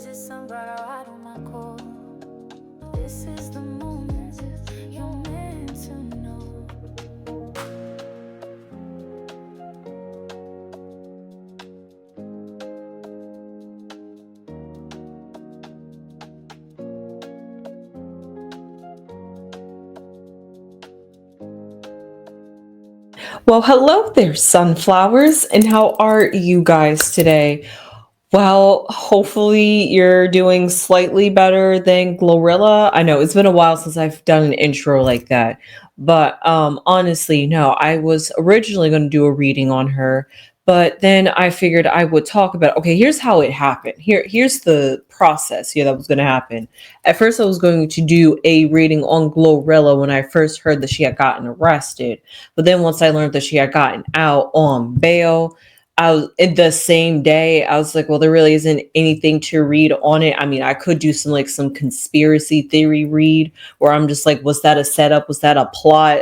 Is it sun bright out on my core? This is the moment you're meant to know. Well, hello there, sunflowers, and how are you guys today? Well, hopefully you're doing slightly better than Glorilla. I know it's been a while since I've done an intro like that, but honestly, no, I was originally going to do a reading on her, but then I figured I would talk about, okay, here's how it happened. Here's the process here that was going to happen. At first, I was going to do a reading on Glorilla when I first heard that she had gotten arrested, but then once I learned that she had gotten out on bail, I was in the same day, I was like, well, there really isn't anything to read on it. I mean, I could do some conspiracy theory read where I'm just like, was that a setup? Was that a plot?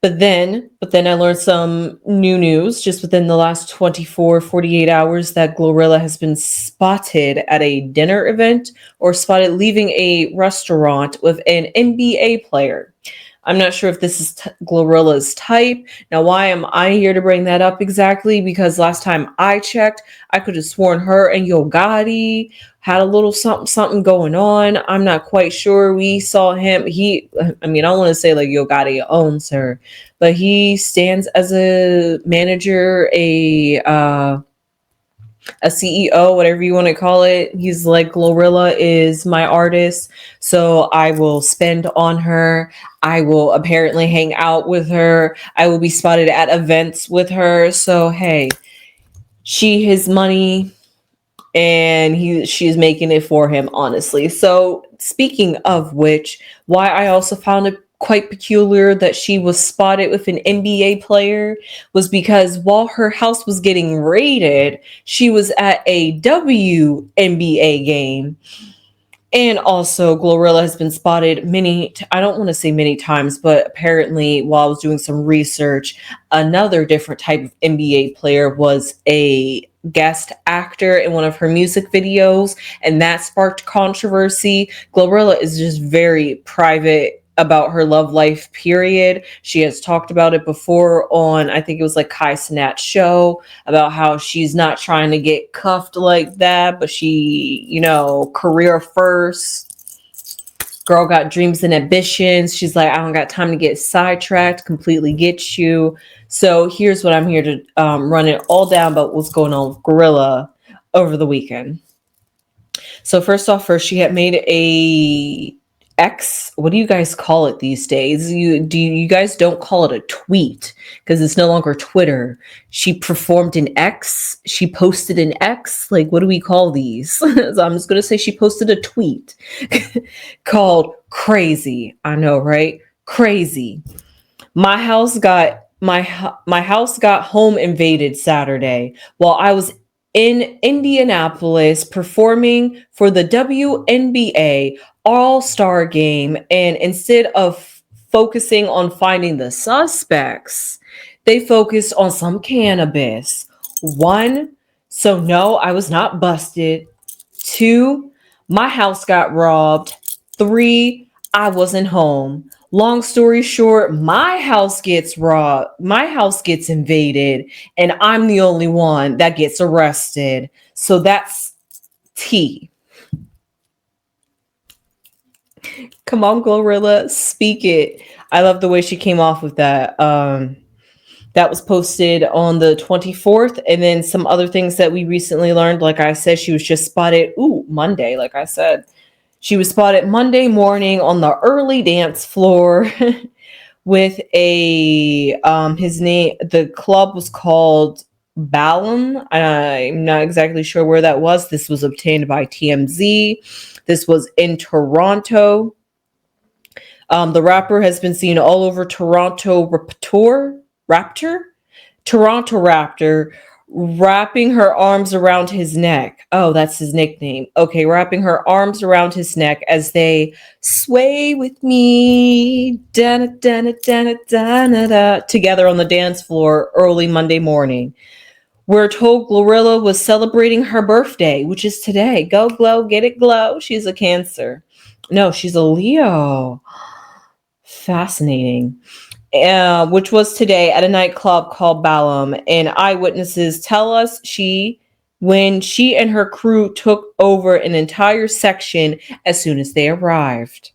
But then I learned some new news just within the last 48 hours that Glorilla has been spotted at a dinner event or spotted leaving a restaurant with an NBA player. I'm not sure if this is Glorilla's type. Now, why am I here to bring that up exactly? Because last time I checked, I could have sworn her and Yo Gotti had a little something something going on. I'm not quite sure. We saw him. I mean, I don't want to say like Yo Gotti owns her, but he stands as a manager, a CEO, whatever you want to call it. He's like, Glorilla is my artist, so I will spend on her. I will apparently hang out with her. I will be spotted at events with her. So hey, she his money and she's making it for him, honestly. So speaking of which, why I also found it quite peculiar that she was spotted with an NBA player was because while her house was getting raided, she was at a WNBA game. And also, Glorilla has been spotted I don't want to say many times, but apparently, while I was doing some research, another different type of NBA player was a guest actor in one of her music videos, and that sparked controversy. Glorilla is just very private about her love life, period. She has talked about it before on, I think it was like Kai Cenat's show, about how she's not trying to get cuffed like that, but she, career first. Girl got dreams and ambitions. She's like, I don't got time to get sidetracked. Completely get you. So here's what I'm here to run it all down about what's going on with Gorilla over the weekend. So first, she had made a X. What do you guys call it these days? You guys don't call it a tweet because it's no longer Twitter. She performed an X. She posted an X. Like, what do we call these? So I'm just gonna say she posted a tweet called "Crazy." I know, right? Crazy. My house got home invaded Saturday while I was in Indianapolis performing for the WNBA All-Star game, and instead of focusing on finding the suspects, they focused on some cannabis. One, so no, I was not busted. Two, my house got robbed. Three, I wasn't home. Long story short, my house gets robbed, my house gets invaded, and I'm the only one that gets arrested. So that's T. Come on, Glorilla, speak it. I love the way she came off with that. That was posted on the 24th. And then some other things that we recently learned. Like I said, she was just spotted, Monday, like I said. She was spotted Monday morning on the early dance floor with his name, the club was called Balam. I'm not exactly sure where that was. This was obtained by TMZ. This was in Toronto. The rapper has been seen all over Toronto Raptor, wrapping her arms around his neck. Oh, that's his nickname. Okay, wrapping her arms around his neck as they sway with me together on the dance floor early Monday morning. We're told Glorilla was celebrating her birthday, which is today. Go glow, get it glow. She's a Cancer. No, she's a Leo. Fascinating. Which was today at a nightclub called Balaam. And eyewitnesses tell us when she and her crew took over an entire section as soon as they arrived.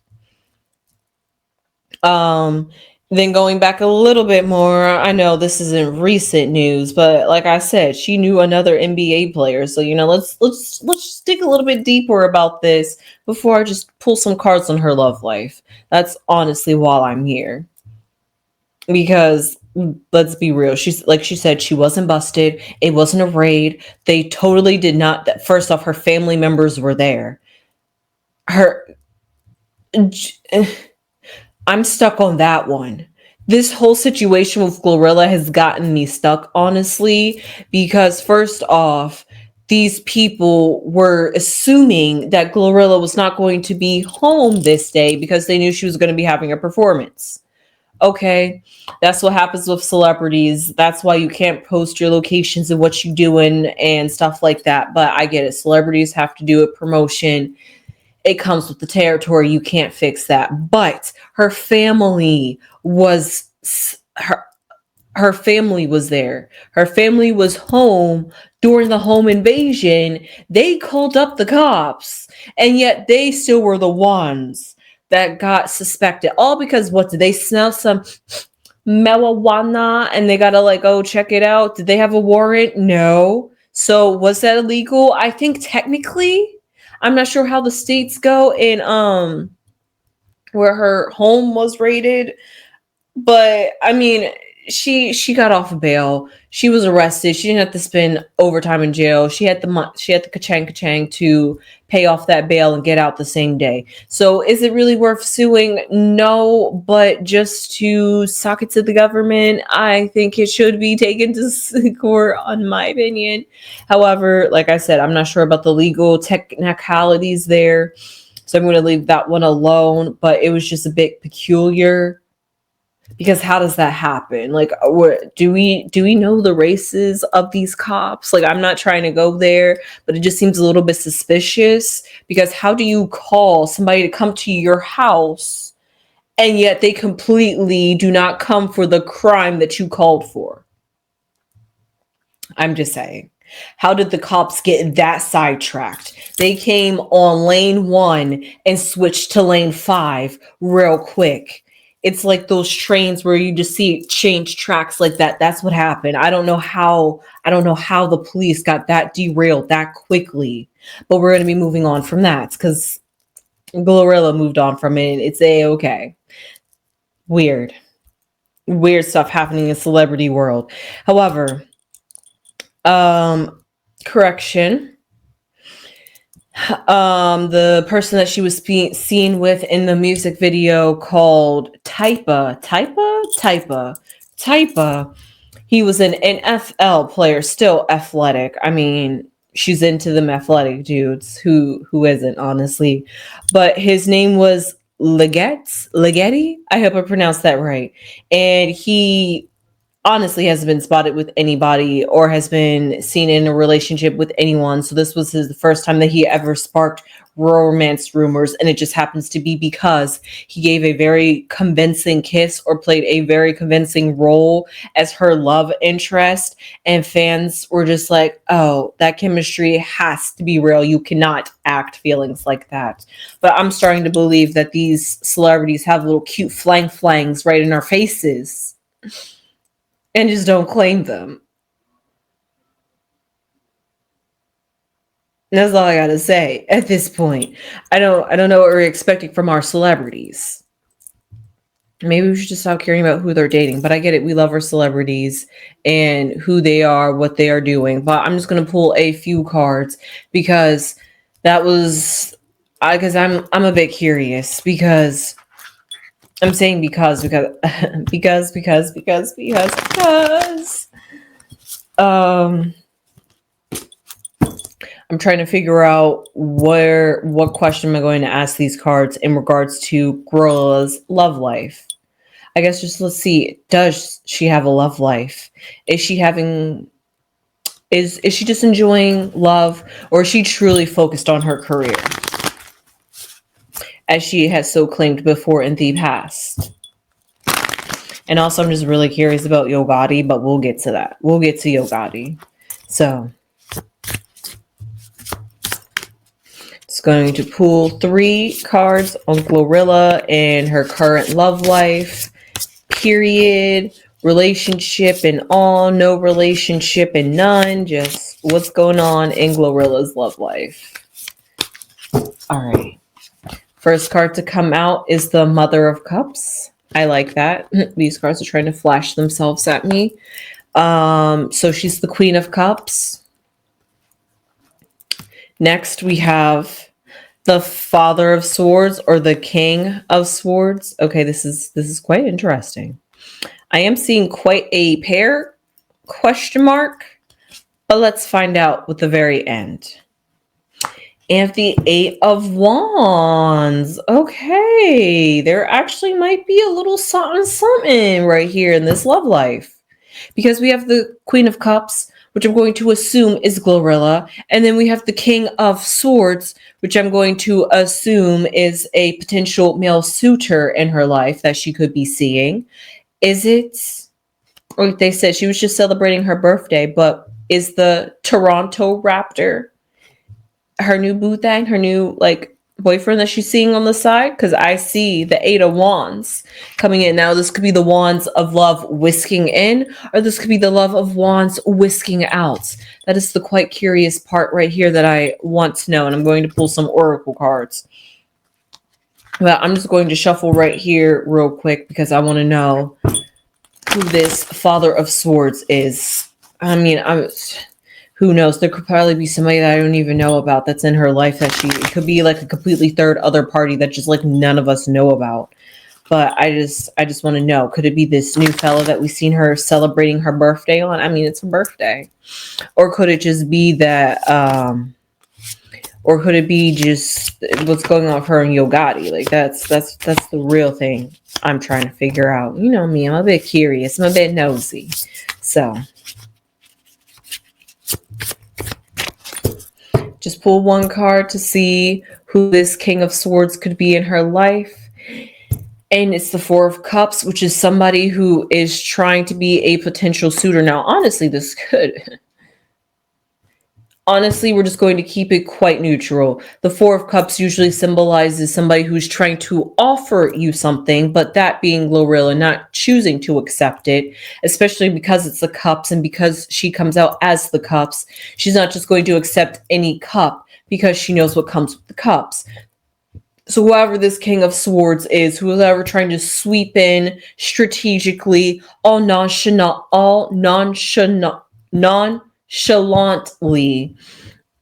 Then going back a little bit more, I know this isn't recent news, but like I said, she knew another NBA player. So, let's dig a little bit deeper about this before I just pull some cards on her love life. That's honestly why I'm here. Because let's be real, she's like she said, she wasn't busted. It wasn't a raid. They totally did not. First off, her family members were there. I'm stuck on that one. This whole situation with Glorilla has gotten me stuck, honestly, because first off, these people were assuming that Glorilla was not going to be home this day because they knew she was going to be having a performance. Okay, that's what happens with celebrities. That's why you can't post your locations and what you're doing and stuff like that. But I get it. Celebrities have to do a promotion. It comes with the territory. You can't fix that. But her family was her family was there. Her family was home during the home invasion. They called up the cops, and yet they still were the ones that got suspected. All because what, did they smell some marijuana and they gotta go check it out? Did they have a warrant? No. So was that illegal? I think technically. I'm not sure how the states go in where her home was raided, but I mean, she got off of bail. She was arrested. She didn't have to spend overtime in jail. She had the ka-chang to pay off that bail and get out the same day. So is it really worth suing? No, but just to sock it to the government, I think it should be taken to court, on my opinion. However, like I said, I'm not sure about the legal technicalities there, so I'm going to leave that one alone. But it was just a bit peculiar. Because how does that happen? Do we know the races of these cops? I'm not trying to go there, but it just seems a little bit suspicious. Because how do you call somebody to come to your house, and yet they completely do not come for the crime that you called for? I'm just saying. How did the cops get that sidetracked? They came on lane 1 and switched to lane 5 real quick. It's like those trains where you just see change tracks like that. That's what happened. I don't know how the police got that derailed that quickly. But we're going to be moving on from that because Glorilla moved on from it. It's a-okay. Weird stuff happening in celebrity world. However, correction. The person that she was seen with in the music video called Typa. He was an NFL player, still athletic. I mean, she's into them athletic dudes. Who isn't, honestly? But his name was Ligeti. I hope I pronounced that right. And he honestly hasn't been spotted with anybody or has been seen in a relationship with anyone. So this was the first time that he ever sparked romance rumors. And it just happens to be because he gave a very convincing kiss or played a very convincing role as her love interest. And fans were just like, oh, that chemistry has to be real. You cannot act feelings like that. But I'm starting to believe that these celebrities have little cute flangs right in our faces. And just don't claim them. That's all I gotta say at this point. I don't know what we're expecting from our celebrities. Maybe we should just stop caring about who they're dating. But I get it. We love our celebrities and who they are, what they are doing. But I'm just gonna pull a few cards because I'm a bit curious because. I'm saying because I'm trying to figure out what question am I going to ask these cards in regards to Glorilla's love life. I guess just let's see, does she have a love life? Is she having Is she just enjoying love, or is she truly focused on her career, as she has so claimed before in the past? And also, I'm just really curious about Yogati, but we'll get to that. We'll get to Yogati. So, it's going to pull 3 cards on Glorilla and her current love life, period, relationship and all, no relationship and none, just what's going on in Glorilla's love life. All right. First card to come out is the Mother of Cups. I like that. These cards are trying to flash themselves at me. So she's the Queen of Cups. Next, we have the Father of Swords, or the King of Swords. Okay, this is quite interesting. I am seeing quite a pair, question mark, but let's find out with the very end. And the 8 of Wands. Okay, there actually might be a little something right here in this love life. Because we have the Queen of Cups, which I'm going to assume is Glorilla. And then we have the King of Swords, which I'm going to assume is a potential male suitor in her life that she could be seeing. Is it, or they said she was just celebrating her birthday, but is the Toronto Raptor her new boo thing, her new boyfriend that she's seeing on the side? Because I see the 8 of Wands coming in. Now, this could be the Wands of Love whisking in, or this could be the Love of Wands whisking out. That is the quite curious part right here that I want to know, and I'm going to pull some oracle cards. But I'm just going to shuffle right here real quick because I want to know who this Father of Swords is. I mean, who knows? There could probably be somebody that I don't even know about that's in her life, that it could be like a completely third other party that just like none of us know about. But I just want to know, could it be this new fella that we've seen her celebrating her birthday on? I mean, it's her birthday. Or could it just be that, or could it be just what's going on with her and Yogati? Like that's the real thing I'm trying to figure out. You know me, I'm a bit curious. I'm a bit nosy. So just pull one card to see who this King of Swords could be in her life. And it's the 4 of Cups, which is somebody who is trying to be a potential suitor. Now, honestly, honestly, we're just going to keep it quite neutral. The 4 of Cups usually symbolizes somebody who's trying to offer you something, but that being Glorilla, not choosing to accept it, especially because it's the Cups and because she comes out as the Cups. She's not just going to accept any cup because she knows what comes with the cups. So whoever this King of Swords is, whoever trying to sweep in strategically, all nonchalantly,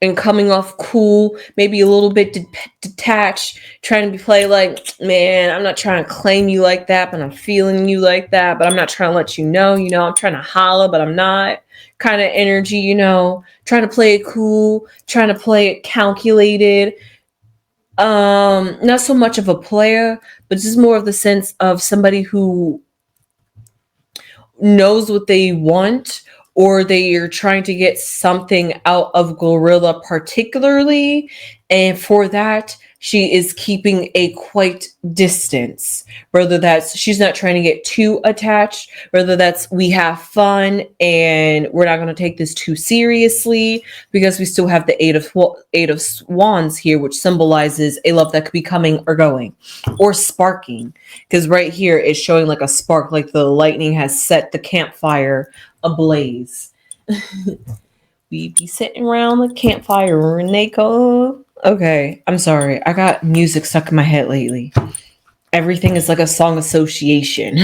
and coming off cool, maybe a little bit detached, trying to play like, man, I'm not trying to claim you like that, but I'm feeling you like that, but I'm not trying to let you know, I'm trying to holla, but I'm not, kind of energy, trying to play it cool, trying to play it calculated. Not so much of a player, but just more of the sense of somebody who knows what they want, or they are trying to get something out of Glorilla particularly, and for that she is keeping a quite distance. Whether that's she's not trying to get too attached, whether that's we have fun and we're not going to take this too seriously, because we still have the 8 of Wands here, which symbolizes a love that could be coming or going or sparking, because right here is showing like a spark, like the lightning has set the campfire ablaze. We be sitting around the campfire and they go. Okay, I'm sorry. I got music stuck in my head lately. Everything is like a song association.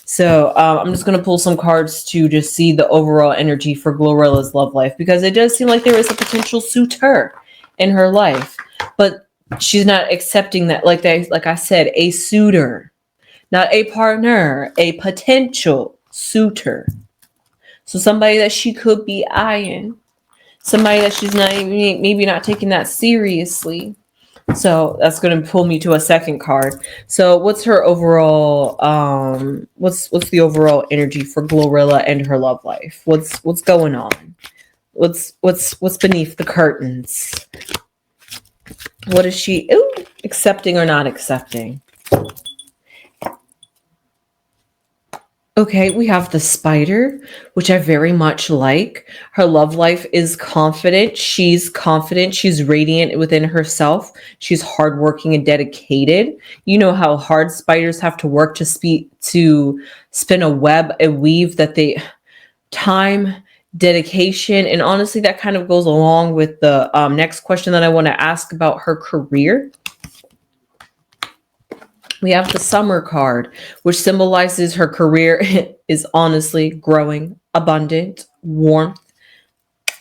So I'm just going to pull some cards to just see the overall energy for Glorilla's love life, because it does seem like there is a potential suitor in her life, but she's not accepting that. Like I said, a suitor, not a partner, a potential suitor. So somebody that she could be eyeing. Somebody that she's not even, maybe not taking that seriously. So that's going to pull me to a second card. So what's her overall, what's the overall energy for Glorilla and her love life? What's going on? What's beneath the curtains? What is she accepting or not accepting? Okay, we have the spider, which I very much like. Her love life is confident. She's confident. She's radiant within herself. She's hardworking and dedicated. You know how hard spiders have to work to spin a web, a weave that they time, dedication, and honestly, that kind of goes along with the next question that I want to ask about her career. We have the summer card, which symbolizes her career is honestly growing, abundant, warmth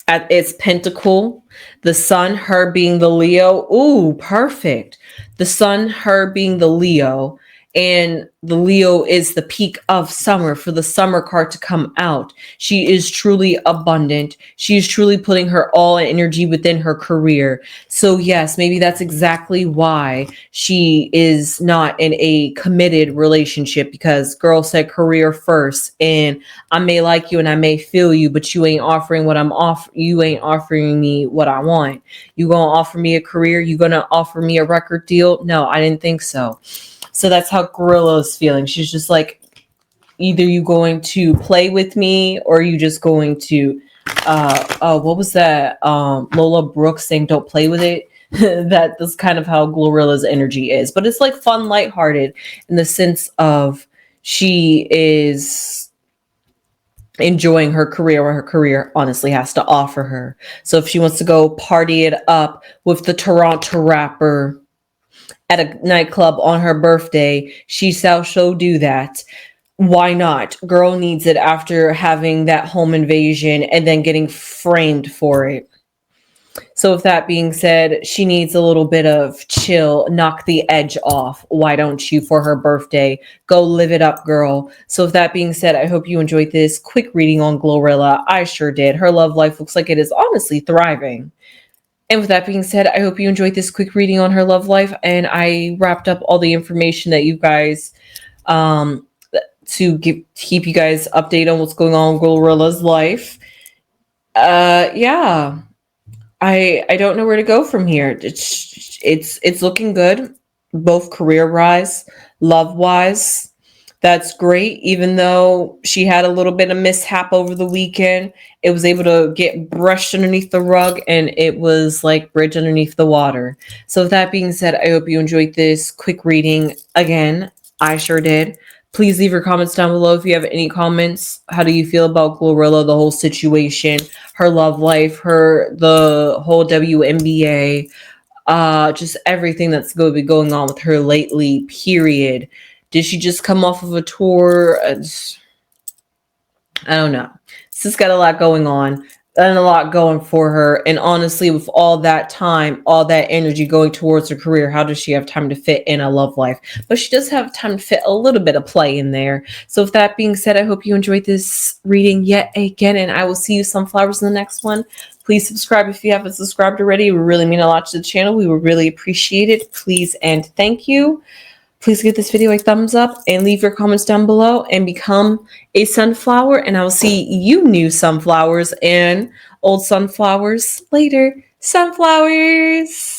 at its pinnacle. The sun, her being the Leo. Ooh, perfect. The sun, her being the Leo. And the Leo is the peak of summer for the summer card to come out. She is truly abundant. She is truly putting her all energy within her career. So yes, maybe that's exactly why she is not in a committed relationship, because girl said career first, and I may like you and I may feel you, but you ain't offering what you ain't offering me what I want. You gonna offer me a career? You gonna offer me a record deal? No, I didn't think so. So that's how Glorilla is feeling. She's just like, either you going to play with me or you just going to what was that? Lola Brooks saying don't play with it. That's kind of how Glorilla's energy is. But it's like fun, lighthearted in the sense of she is enjoying her career, what her career honestly has to offer her. So if she wants to go party it up with the Toronto rapper at a nightclub on her birthday, she shall do that. Why not? Girl needs it after having that home invasion and then getting framed for it. So with that being said, she needs a little bit of chill, knock the edge off. Why don't you, for her birthday? Go live it up, girl. So with that being said, I hope you enjoyed this quick reading on Glorilla. I sure did. Her love life looks like it is honestly thriving. And with that being said, I hope you enjoyed this quick reading on her love life. And I wrapped up all the information that you guys, to keep you guys updated on what's going on in Glorilla's life. Yeah, I don't know where to go from here. It's looking good, both career wise, love wise. That's great. Even though she had a little bit of mishap over the weekend, it was able to get brushed underneath the rug and it was like bridge underneath the water. So with that being said, I hope you enjoyed this quick reading. Again, I sure did. Please leave your comments down below if you have any comments. How do you feel about Glorilla, the whole situation, her love life, the whole WNBA, just everything that's going to be going on with her lately, period. Did she just come off of a tour? I don't know. She's got a lot going on and a lot going for her. And honestly, with all that time, all that energy going towards her career, how does she have time to fit in a love life? But she does have time to fit a little bit of play in there. So with that being said, I hope you enjoyed this reading yet again, and I will see you sunflowers in the next one. Please subscribe if you haven't subscribed already. It would really mean a lot to the channel. We would really appreciate it. Please and thank you. Please give this video a thumbs up and leave your comments down below and become a sunflower. And I will see you new sunflowers and old sunflowers later. Sunflowers!